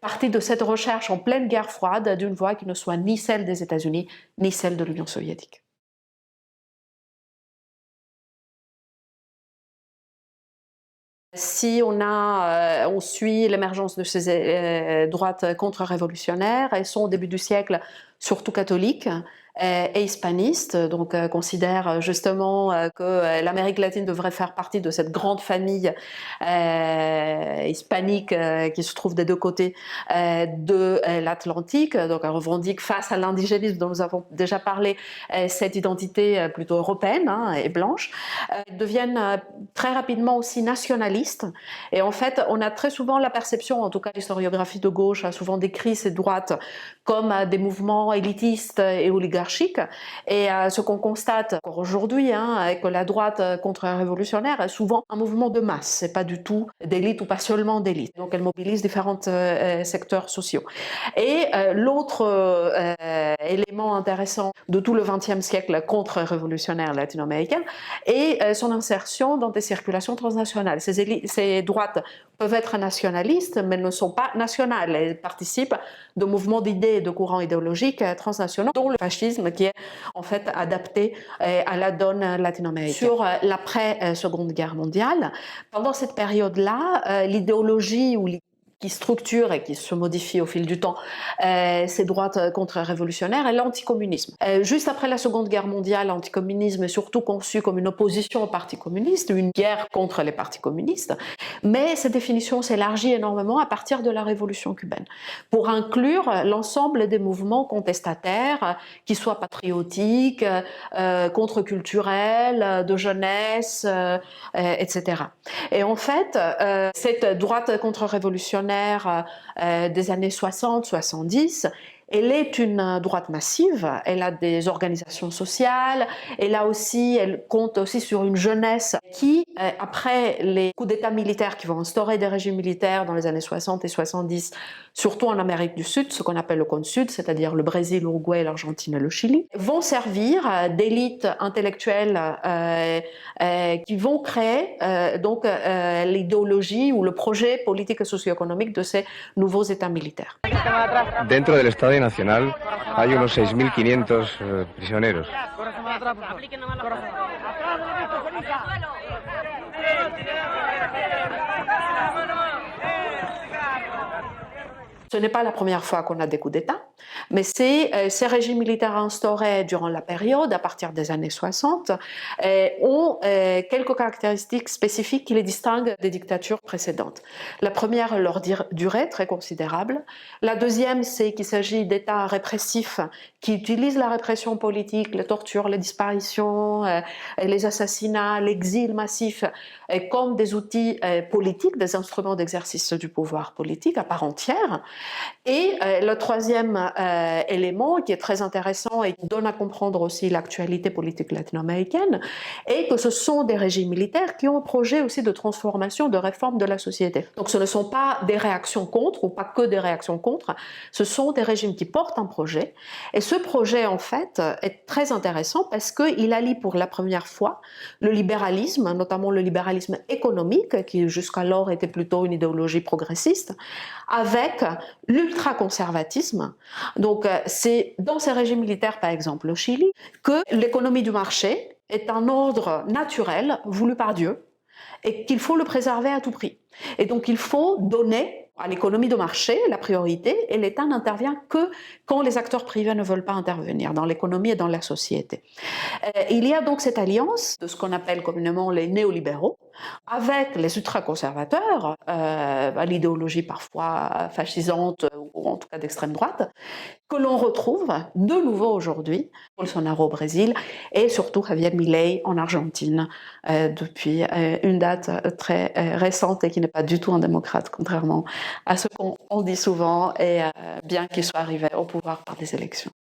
Speaker 2: partie de cette recherche en pleine guerre froide d'une voie qui ne soit ni celle des États-Unis, ni celle de l'Union soviétique. Si on suit l'émergence de ces droites contre-révolutionnaires, elles sont au début du siècle surtout catholiques et hispanistes, donc considèrent justement que l'Amérique latine devrait faire partie de cette grande famille hispanique qui se trouve des deux côtés de l'Atlantique, donc elle revendique face à l'indigénisme dont nous avons déjà parlé cette identité plutôt européenne, hein, et blanche, deviennent très rapidement aussi nationalistes, et en fait on a très souvent la perception, en tout cas l'historiographie de gauche a souvent décrit ces droites comme des mouvements élitistes et oligarchiques. Et ce qu'on constate encore aujourd'hui, hein, est que la droite contre-révolutionnaire est souvent un mouvement de masse, c'est pas du tout d'élite ou pas seulement d'élite. Donc elle mobilise différents secteurs sociaux. Et l'autre élément intéressant de tout le XXe siècle contre-révolutionnaire latino-américain est son insertion dans des circulations transnationales. Ces droites peuvent être nationalistes, mais ne sont pas nationales. Elles participent de mouvements d'idées et de courants idéologiques transnationaux, dont le fascisme, qui est en fait adapté à la donne latino-américaine. Sur l'après-Seconde Guerre mondiale, pendant cette période-là, l'idéologie qui structure et qui se modifie au fil du temps ces droites contre-révolutionnaires est l'anticommunisme. Juste après la Seconde Guerre mondiale, l'anticommunisme est surtout conçu comme une opposition au Parti communiste, une guerre contre les partis communistes, mais cette définition s'élargit énormément à partir de la Révolution cubaine, pour inclure l'ensemble des mouvements contestataires, qui soient patriotiques, contre-culturels, de jeunesse, etc. Et en fait, cette droite contre-révolutionnaire des années 60-70, elle est une droite massive, elle a des organisations sociales, elle compte aussi sur une jeunesse qui, après les coups d'État militaires qui vont instaurer des régimes militaires dans les années 60 et 70, surtout en Amérique du Sud, ce qu'on appelle le cône sud, c'est-à-dire le Brésil, l'Uruguay, l'Argentine et le Chili, vont servir d'élites intellectuelles qui vont créer l'idéologie ou le projet politique et socio-économique de ces nouveaux États militaires.
Speaker 4: Dentro del Estado Nacional hay unos 6.500 prisioneros.
Speaker 2: Ce n'est pas la première fois qu'on a des coups d'État, mais ces régimes militaires instaurés durant la période, à partir des années 60, ont quelques caractéristiques spécifiques qui les distinguent des dictatures précédentes. La première, leur durée très considérable. La deuxième, c'est qu'il s'agit d'États répressifs qui utilisent la répression politique, les tortures, les disparitions, les assassinats, l'exil massif et comme des outils politiques, des instruments d'exercice du pouvoir politique à part entière. Et le troisième élément qui est très intéressant et qui donne à comprendre aussi l'actualité politique latino-américaine est que ce sont des régimes militaires qui ont un projet aussi de transformation, de réforme de la société. Donc ce ne sont pas des réactions contre ou pas que des réactions contre, ce sont des régimes qui portent un projet. Et ce projet en fait est très intéressant parce qu'il allie pour la première fois le libéralisme, notamment le libéralisme économique qui jusqu'alors était plutôt une idéologie progressiste, avec l'ultraconservatisme. Donc c'est dans ces régimes militaires, par exemple au Chili, que l'économie du marché est un ordre naturel voulu par Dieu et qu'il faut le préserver à tout prix. Et donc il faut donner à l'économie de marché la priorité et l'État n'intervient que quand les acteurs privés ne veulent pas intervenir dans l'économie et dans la société. Il y a donc cette alliance de ce qu'on appelle communément les néolibéraux avec les ultraconservateurs, à l'idéologie parfois fascisante ou en tout cas d'extrême droite, que l'on retrouve de nouveau aujourd'hui, Bolsonaro au Brésil et surtout Javier Milei en Argentine depuis une date très récente et qui n'est pas du tout un démocrate, contrairement à ce qu'on dit souvent, et bien qu'il soit arrivé au pouvoir par des élections.